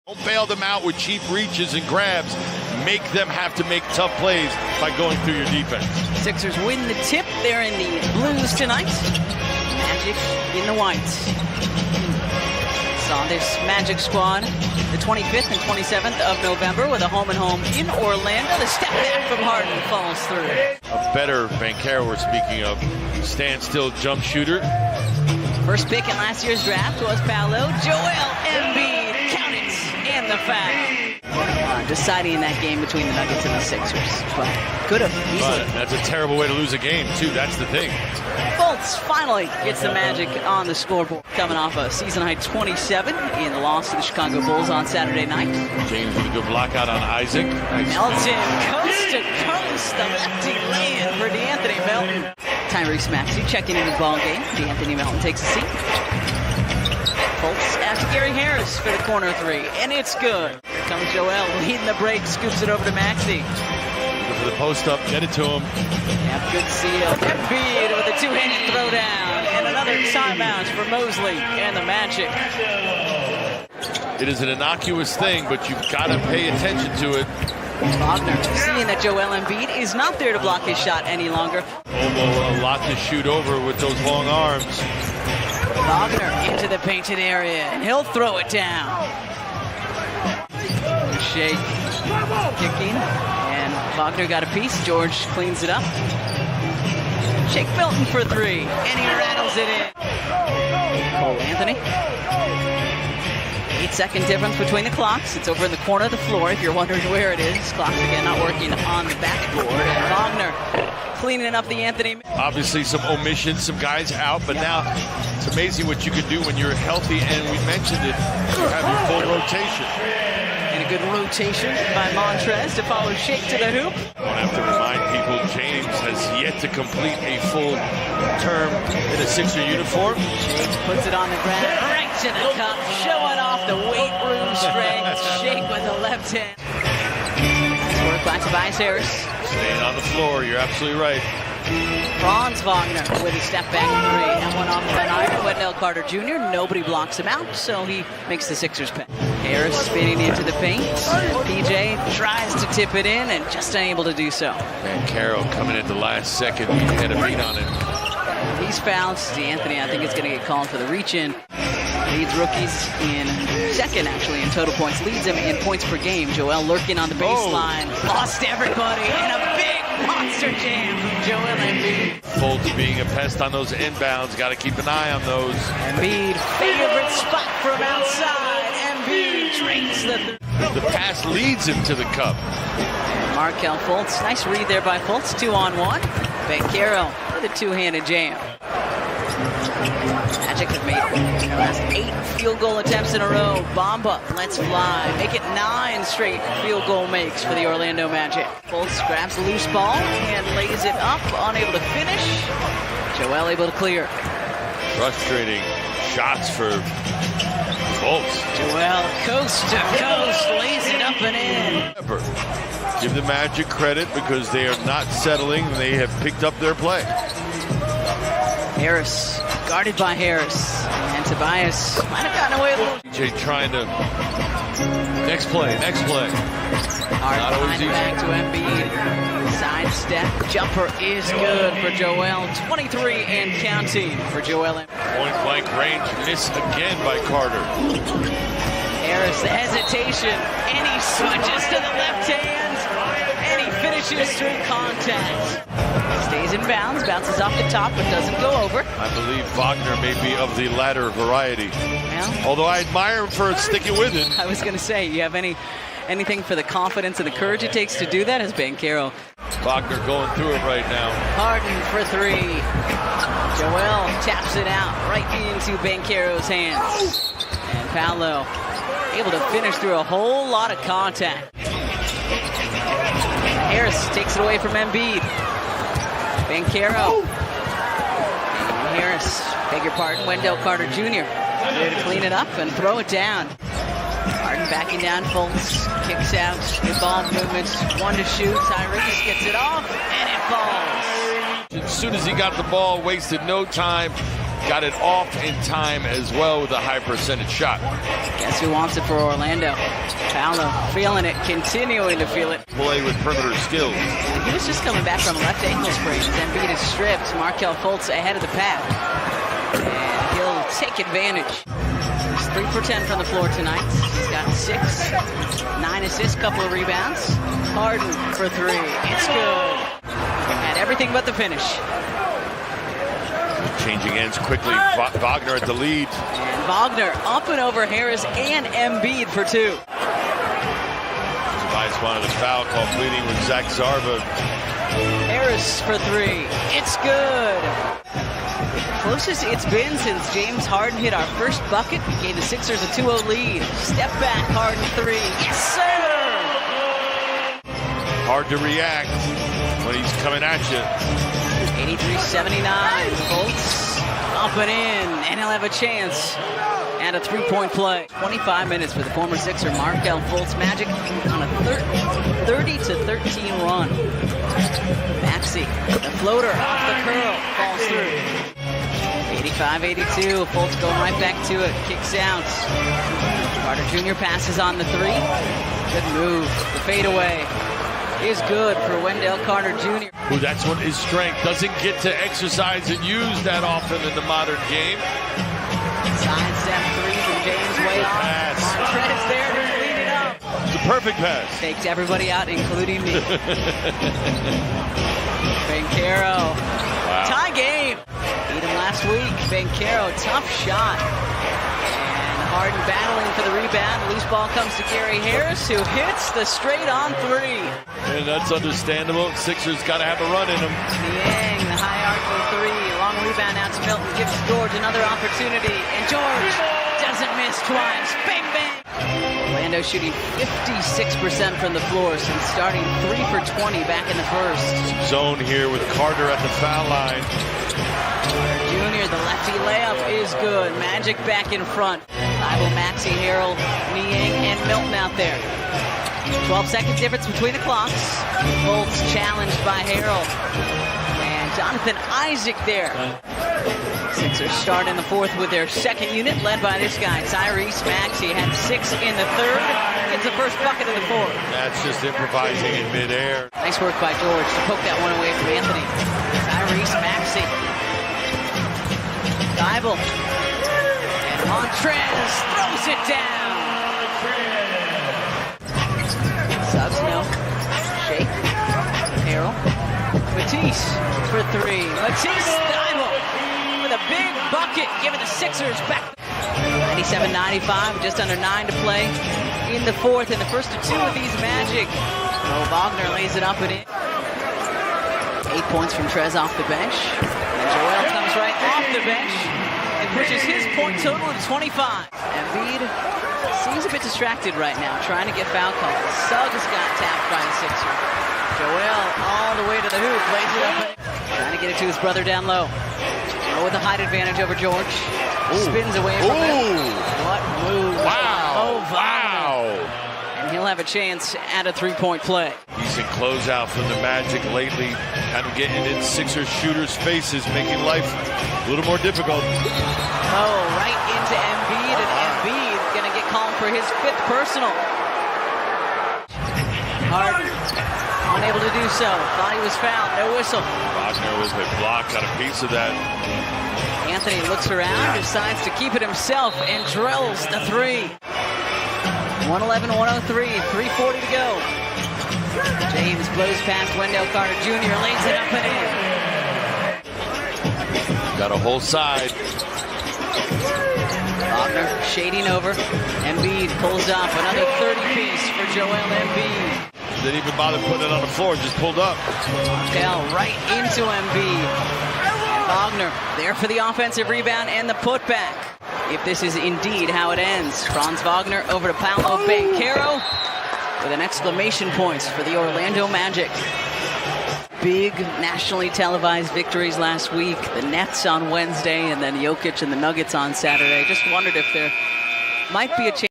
Don't bail them out with cheap reaches and grabs. Make them have to make tough plays by going through your defense. Sixers win the tip. They're in the blues tonight. Magic in the whites. Saw this Magic squad the 25th and 27th of November with a home-and-home in Orlando. The step back from Harden falls through. A better Banchero we're speaking of. Standstill jump shooter. First pick in last year's draft was Paolo. Joel Embiid, count it, and the foul. Deciding that game between the Nuggets and the Sixers. But could have easily. But that's a terrible way to lose a game, too. That's the thing. Fultz finally gets the Magic on the scoreboard. Coming off a season-high 27 in the loss to the Chicago Bulls on Saturday night. James with a good block out on Isaac. Nice. Melton, coast to coast, the lefty lay-in for DeAnthony Melton. Tyrese Maxey checking in his ball game. DeAnthony Melton takes a seat. Fultz after Gary Harris for the corner three, and it's good. Here comes Joel, leading the break, scoops it over to Maxey. Go for the post-up, get it to him. Yeah, good seal. Embiid with a two-handed throwdown, and another timeout for Mosley and the Magic. It is an innocuous thing, but you've got to pay attention to it. Wagner seeing that Joel Embiid is not there to block his shot any longer. Obo, a lot to shoot over with those long arms. Wagner into the painted area, and he'll throw it down. Shake, kicking, and Wagner got a piece. George cleans it up. Shake Milton for three, and he rattles it in. Cole Anthony. 8-second difference between the clocks. It's over in the corner of the floor if you're wondering where it is. Clocks again not working on the backboard. And Wagner cleaning up the Anthony. Obviously some omissions, some guys out, but now it's amazing what you can do when you're healthy, and we mentioned it, you have your full rotation. And a good rotation by Montrez to follow Shake to the hoop. I don't have to remind people, James has yet to complete a full term in a Sixer uniform. Shake puts it on the ground, right to the cup, showing off the weight room strength. Shake with the left hand. Nice work by Tobias Harris. Staying on the floor, you're absolutely right. Franz Wagner with a step back three. That one off the iron. Wendell Carter Jr. Nobody blocks him out, so he makes the Sixers pay. Harris spinning into the paint. PJ tries to tip it in and just unable to do so. Banchero coming at the last second. He had a beat on it. He's fouled. DeAnthony, I think, is going to get called for the reach-in. Leads rookies in second, actually, in total points. Leads him in points per game. Joel lurking on the baseline. Lost everybody, and a big monster jam from Joel Embiid. Fultz being a pest on those inbounds. Got to keep an eye on those. Embiid, favorite spot from outside. Embiid drains the pass leads him to the cup. Markelle Fultz, nice read there by Fultz. 2-on-1. Banchero with a two-handed jam. Magic have made their last 8 field goal attempts in a row. Bamba lets fly. Make it 9 straight field goal makes for the Orlando Magic. Fultz grabs the loose ball and lays it up, unable to finish. Joel able to clear. Frustrating shots for Fultz. Joel coast to coast, lays it up and in. Give the Magic credit because they are not settling. They have picked up their play. Harris, guarded by Harris. And Tobias might have gotten away a little. Jay trying to... Next play. Hard behind back to Embiid. Sidestep. Jumper is good for Joel. 23 and counting for Joel. Point blank range missed again by Carter. Harris, the hesitation. And he switches to the left hand. And he finishes through contact. Stays in bounds, bounces off the top, but doesn't go over. I believe Wagner may be of the latter variety. Yeah. Although I admire him for sticking with it. I was going to say, you have anything for the confidence and the courage it takes to do that as Banchero. Wagner going through it right now. Harden for three. Joel taps it out right into Banchero's hands. And Paolo able to finish through a whole lot of contact. Harris takes it away from Embiid. Banchero. And Harris, beg your pardon, Wendell Carter Jr. Ready to clean it up and throw it down. Harden backing down, Fultz kicks out, good ball movement, one to shoot, Tyrese gets it off, and it falls. As soon as he got the ball, wasted no time, got it off in time as well with a high percentage shot. Guess who wants it for Orlando? Paolo feeling it, continuing to feel it. Play with perimeter skills. And he was just coming back from a left ankle sprain. Embiid is stripped. Markelle Fultz ahead of the pack. And he'll take advantage. He's 3 for 10 from the floor tonight. He's got 6, 9 assists, couple of rebounds. Harden for 3. It's good. And everything but the finish. Changing ends quickly. Wagner at the lead. And Wagner up and over Harris and Embiid for 2. Tobias wanted a foul call pleading with Zach Zarba. Harris for 3. It's good. Closest it's been since James Harden hit our first bucket. Gave the Sixers a 2-0 lead. Step back, Harden 3. Yes, sir! Hard to react when he's coming at you. 83-79. Fultz up and in, and he'll have a chance at a 3-point play. 25 minutes for the former Sixer Markelle Fultz. Magic on a 30-13 run. Maxey, the floater off the curl, falls through. 85-82, Fultz going right back to it, kicks out. Carter Jr. passes on the 3. Good move. The fadeaway is good for Wendell Carter Jr. Who that's what his strength. Doesn't get to exercise and use that often in the modern game. Sidestep 3 from James way off. Pass. Montrez there to clean it up. It's a perfect pass. Takes everybody out, including me. Banchero. Wow. Tie game. Beat him last week. Banchero, tough shot. And Harden battling for the rebound. Loose ball comes to Gary Harris, who hits the straight-on 3. And that's understandable. Sixers got to have a run in them. Niang, the hierarchical 3. Long rebound out to Milton. Gives George another opportunity. And George doesn't miss twice. Bang, bang. Orlando shooting 56% from the floor since starting 3 for 20 back in the first. Zone here with Carter at the foul line. Carter Jr., the lefty layup is good. Magic back in front. Thibault, Maxey, Harrell, Niang, and Milton out there. 12 seconds difference between the clocks. Fultz challenged by Harrell. And Jonathan Isaac there. Sixers start in the fourth with their second unit, led by this guy, Tyrese Maxey. Had 6 in the third. Gets the first bucket of the fourth. That's just improvising in midair. Nice work by George to poke that one away from Anthony. Tyrese Maxey. Thibault. And Montrez throws it down. Subs no. Shake. Harrell. Matisse for 3. Matisse Thibault with a big bucket, giving the Sixers back. 97-95, just under 9 to play in the fourth, and the first of 2 of these Magic. Oh, Wagner lays it up and in. 8 points from Trez off the bench. And Joel comes right off the bench and pushes his point total to 25. Embiid seems a bit distracted right now, trying to get foul calls. Suggs got tapped by a Sixer. Joel all the way to the hoop, lays it up, trying to get it to his brother down low. With a height advantage over George. Ooh. Spins away from it. What move? Wow. Oh, wow. And he'll have a chance at a 3-point play. Decent closeout from the Magic lately. Kind of getting in Sixers shooters' faces, making life a little more difficult. Oh, right into Embiid. And Embiid going to get called for his 5th personal. Harden unable to do so. Thought he was fouled. No whistle. Wagner with a block, got a piece of that. Anthony looks around, decides to keep it himself, and drills the 3. 111-103, 3:40 to go. James blows past Wendell Carter Jr., lays it up and in. Got a whole side. Wagner shading over. Embiid pulls up another 30-piece for Joel Embiid. Didn't even bother putting it on the floor, just pulled up. Markelle right into Embiid. And Wagner there for the offensive rebound and the putback. If this is indeed how it ends. Franz Wagner over to Paolo Banchero with an exclamation point for the Orlando Magic. Big nationally televised victories last week. The Nets on Wednesday and then Jokic and the Nuggets on Saturday. Just wondered if there might be a chance.